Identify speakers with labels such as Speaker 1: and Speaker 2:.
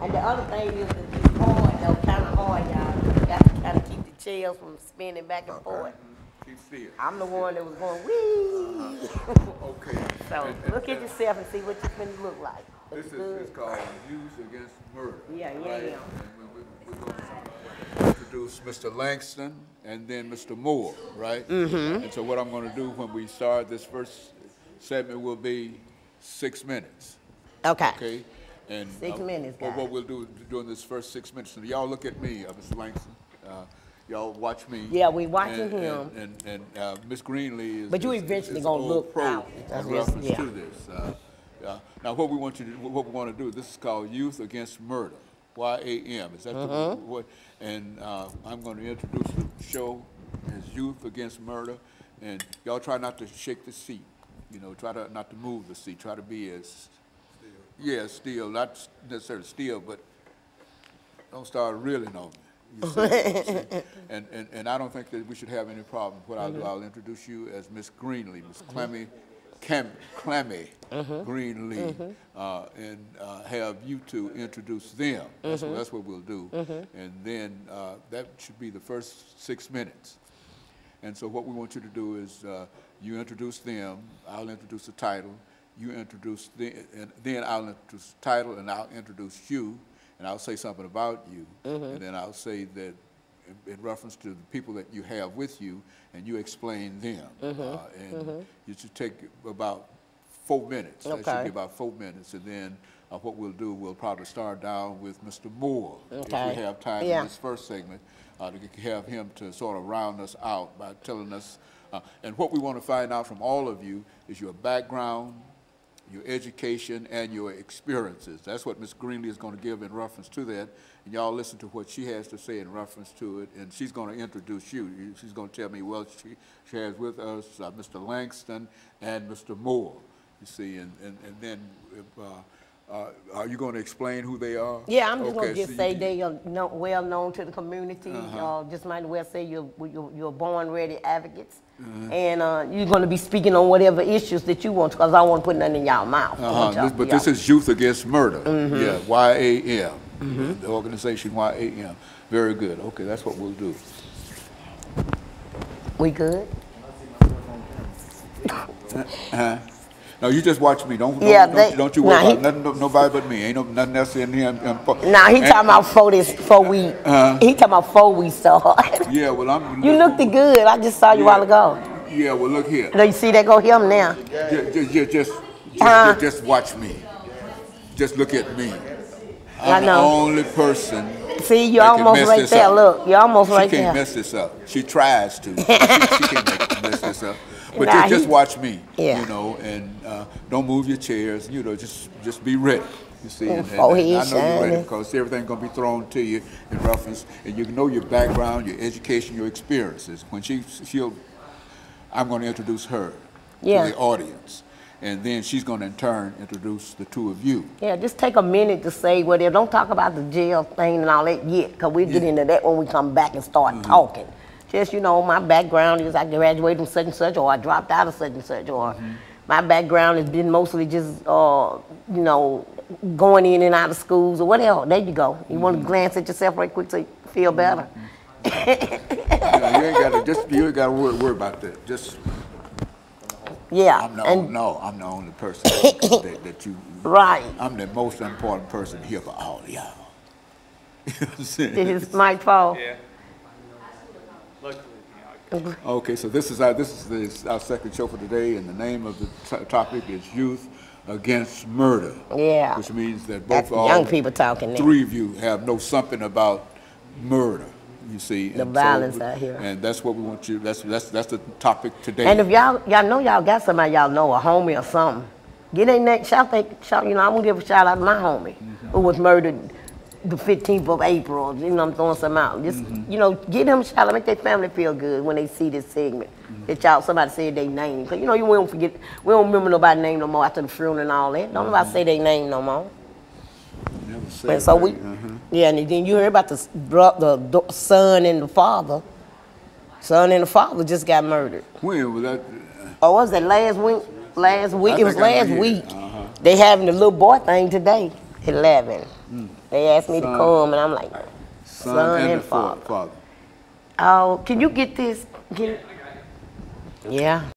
Speaker 1: And the other thing is that it's hard, though, kind of hard, y'all. You got to kind of keep the chairs from spinning back and forth.
Speaker 2: Keep still.
Speaker 1: I'm the one that was going, wee.
Speaker 2: Okay.
Speaker 1: So look at yourself and see what you're going to look like.
Speaker 2: This is called Youth Against Murder.
Speaker 1: Yeah.
Speaker 2: We're going to introduce Mr. Langston and then Mr. Moore, right? Mm-hmm. And so what I'm going to do when we start this first segment will be 6 minutes.
Speaker 1: Okay.
Speaker 2: Okay? And
Speaker 1: 6 minutes, guys.
Speaker 2: what we'll do during this first 6 minutes, and y'all look at me, Mr. Langston. Y'all watch me.
Speaker 1: Yeah, we watching him.
Speaker 2: And Miss Greenlee is.
Speaker 1: But you eventually gonna look out.
Speaker 2: In reference to this. Now, what we want to do. This is called Youth Against Murder. YAM. Is that what? And I'm going to introduce the show as Youth Against Murder, and y'all try not to shake the seat. You know, try not to move the seat. Try to be as still, not necessarily still, but don't start reeling on me. You see? And I don't think that we should have any problem. What I'll do, I'll introduce you as Miss Greenlee, Miss Clammy Greenlee, and have you two introduce them. That's what we'll do. And then that should be the first 6 minutes. And so what we want you to do is you introduce them, I'll introduce the title, you introduce them, and then I'll introduce the title, and I'll introduce you, and I'll say something about you, and then I'll say that in reference to the people that you have with you, and you explain them. And you should take about 4 minutes.
Speaker 1: Okay.
Speaker 2: That should be about 4 minutes, and then what we'll do, we'll probably start down with Mr. Moore.
Speaker 1: Okay.
Speaker 2: If we have time in this first segment, to have him to sort of round us out by telling us, and what we want to find out from all of you is your background, your education, and your experiences. That's what Ms. Greenlee is going to give in reference to that. And y'all listen to what she has to say in reference to it, and she's going to introduce you. She's going to tell me, well, she has with us Mr. Langston and Mr. Moore, you see, and then are you going to explain who they are?
Speaker 1: Yeah, I'm just going to say they are well known to the community. Just might as well say you're born-ready advocates. And you're going to be speaking on whatever issues that you want, because I don't want to put nothing in y'all mouth.
Speaker 2: This is Youth Against Murder. Yeah, YAM. The organization YAM. Very good. Okay, that's what we'll do.
Speaker 1: We good?
Speaker 2: No, you just watch me. Don't you worry about nothing, nobody but me. Ain't nothing else in here.
Speaker 1: Nah, he talking about before we. He talking about before we start.
Speaker 2: Yeah, well,
Speaker 1: You looked good. I just saw you a while ago.
Speaker 2: Yeah, well, look here.
Speaker 1: No, you see that? Go him now.
Speaker 2: Just watch me. Just look at me. I'm the only person.
Speaker 1: See, you're almost right there. Look, you're almost right there.
Speaker 2: She can't mess this up. She tries to. She can't mess this up. But just watch me, you know, and don't move your chairs. You know, just be ready. You see, and I know you're ready because everything's gonna be thrown to you in reference, and you know your background, your education, your experiences. When I'm going to introduce her to the audience, and then she's going to in turn introduce the two of you. Yeah,
Speaker 1: just take a minute to say whatever. Don't talk about the jail thing and all that yet, because we'll get into that when we come back and start talking. Just, you know, my background is I graduated from such and such, or I dropped out of such and such, or my background has been mostly just, you know, going in and out of schools or whatever. There you go. You want to glance at yourself right quick so you feel better.
Speaker 2: You ain't got to worry about that. Just I'm the only person that you.
Speaker 1: Right.
Speaker 2: I'm the most important person here for all of y'all.
Speaker 1: Did his mic fall?
Speaker 3: Yeah.
Speaker 2: Okay, so this is our second show for today, and the name of the topic is Youth Against Murder.
Speaker 1: Yeah.
Speaker 2: Which means that both
Speaker 1: young people talking.
Speaker 2: Three of you know something about murder. You see,
Speaker 1: the violence out here,
Speaker 2: and that's what we want you. That's the topic today.
Speaker 1: And if y'all know y'all got somebody y'all know, a homie or something, get in that shout. You know, I'm gonna give a shout out to my homie who was murdered the 15th of April. You know, I'm throwing some out. Just you know, get them a shout out, make their family feel good when they see this segment. That somebody said their name, cause you know we don't forget, we don't remember nobody's name no more after the funeral and all that. Don't nobody say their name no more. And so and then you heard about the son and the father. Son and the father just got murdered.
Speaker 2: When was that?
Speaker 1: Oh, was that last week? Last week. It was last week. They having the little boy thing today, 11. They asked me to come, and I'm like, son and father. Oh, can you get this? Yeah.